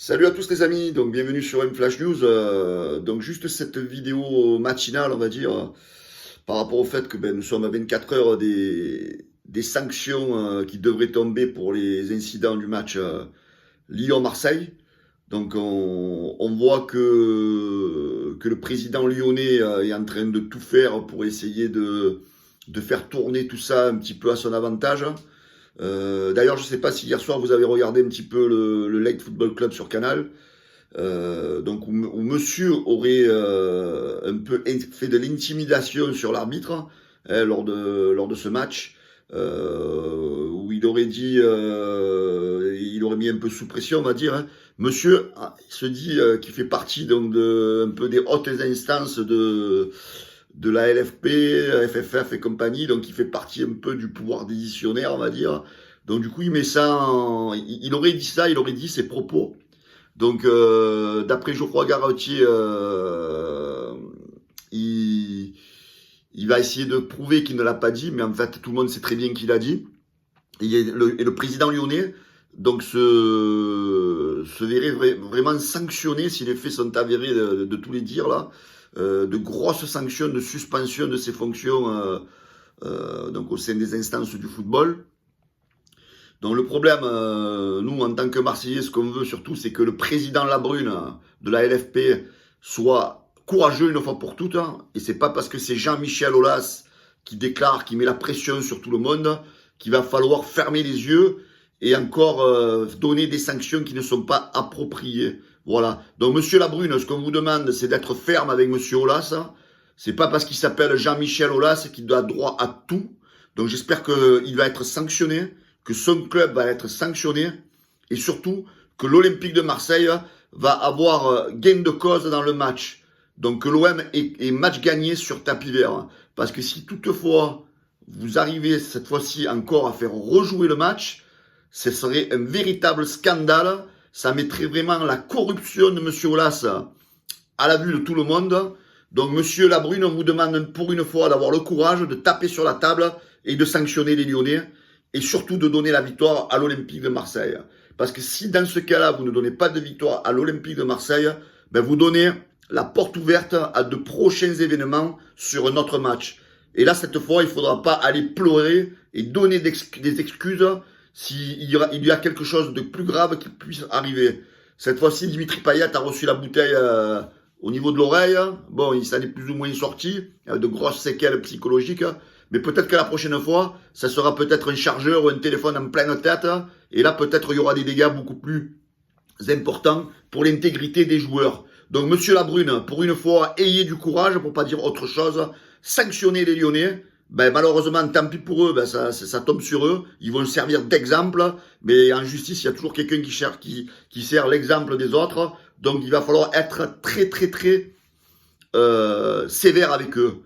Salut à tous les amis, donc bienvenue sur M-Flash News. Donc juste cette vidéo matinale, on va dire, par rapport au fait que nous sommes à 24 heures des sanctions qui devraient tomber pour les incidents du match Lyon-Marseille. Donc on voit que le président lyonnais est en train de tout faire pour essayer de faire tourner tout ça un petit peu à son avantage. D'ailleurs, je ne sais pas si hier soir vous avez regardé un petit peu le Lake Football Club sur Canal, donc où monsieur aurait un peu fait de l'intimidation sur l'arbitre lors de ce match, où il aurait dit, il aurait mis un peu sous pression, on va dire. Monsieur il se dit qu'il fait partie donc un peu des hautes instances de la LFP, FFF et compagnie, donc il fait partie un peu du pouvoir décisionnaire, on va dire. Donc du coup, il met ça il aurait dit ça, il aurait dit ses propos. Donc d'après Geoffroy Garotier, il va essayer de prouver qu'il ne l'a pas dit, mais en fait, tout le monde sait très bien qu'il l'a dit. Et le président lyonnais donc se verrait vraiment sanctionné si les faits sont avérés de tous les dires là. De grosses sanctions de suspension de ses fonctions donc au sein des instances du football. Donc le problème, nous en tant que Marseillais, ce qu'on veut surtout, c'est que le président Labrune de la LFP soit courageux une fois pour toutes. Et c'est pas parce que c'est Jean-Michel Aulas qui déclare, qui met la pression sur tout le monde, qu'il va falloir fermer les yeux et encore donner des sanctions qui ne sont pas appropriées. Voilà. Donc, monsieur Labrune, ce qu'on vous demande, c'est d'être ferme avec monsieur Aulas. C'est pas parce qu'il s'appelle Jean-Michel Aulas qu'il a droit à tout. Donc, j'espère qu'il va être sanctionné, que son club va être sanctionné, et surtout que l'Olympique de Marseille va avoir gain de cause dans le match. Donc, que l'OM ait match gagné sur tapis vert. Parce que si toutefois, vous arrivez cette fois-ci encore à faire rejouer le match, ce serait un véritable scandale. Ça mettrait vraiment la corruption de M. Aulas à la vue de tout le monde. Donc, M. Labrune, on vous demande pour une fois d'avoir le courage de taper sur la table et de sanctionner les Lyonnais. Et surtout de donner la victoire à l'Olympique de Marseille. Parce que si dans ce cas-là, vous ne donnez pas de victoire à l'Olympique de Marseille, vous donnez la porte ouverte à de prochains événements sur notre match. Et là, cette fois, il ne faudra pas aller pleurer et donner des excuses s'il y a quelque chose de plus grave qui puisse arriver. Cette fois-ci, Dimitri Payet a reçu la bouteille au niveau de l'oreille. Bon, il s'en est plus ou moins sorti, avec de grosses séquelles psychologiques. Mais peut-être que la prochaine fois, ça sera peut-être un chargeur ou un téléphone en pleine tête. Et là, peut-être il y aura des dégâts beaucoup plus importants pour l'intégrité des joueurs. Donc, monsieur Labrune, pour une fois, ayez du courage, pour pas dire autre chose. Sanctionnez les Lyonnais. Malheureusement, tant pis pour eux, ça tombe sur eux. Ils vont servir d'exemple. Mais en justice, il y a toujours quelqu'un qui sert l'exemple des autres. Donc, il va falloir être très, très, très sévère avec eux.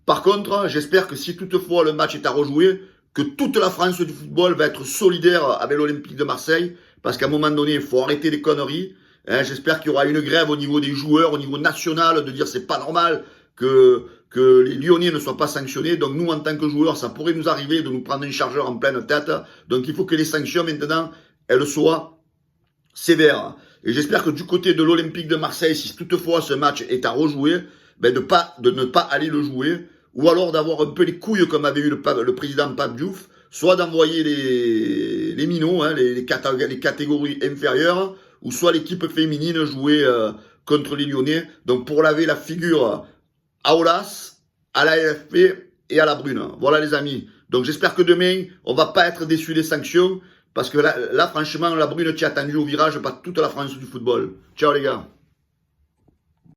Par contre, j'espère que si toutefois le match est à rejouer, que toute la France du football va être solidaire avec l'Olympique de Marseille, parce qu'à un moment donné, il faut arrêter les conneries. J'espère qu'il y aura une grève au niveau des joueurs, au niveau national, de dire c'est pas normal que les Lyonnais ne soient pas sanctionnés. Donc nous, en tant que joueurs, ça pourrait nous arriver de nous prendre un chargeur en pleine tête. Donc il faut que les sanctions, maintenant, elles soient sévères. Et j'espère que du côté de l'Olympique de Marseille, si toutefois ce match est à rejouer, de ne pas aller le jouer, ou alors d'avoir un peu les couilles comme avait eu le président Pape Diouf, soit d'envoyer les minots, les catégories inférieures, ou soit l'équipe féminine jouer contre les Lyonnais, donc pour laver la figure à Aulas, à la LFP et à Labrune. Voilà les amis. Donc j'espère que demain, on va pas être déçus des sanctions, parce que là franchement, Labrune t'y a attendu au virage par toute la France du football. Ciao les gars.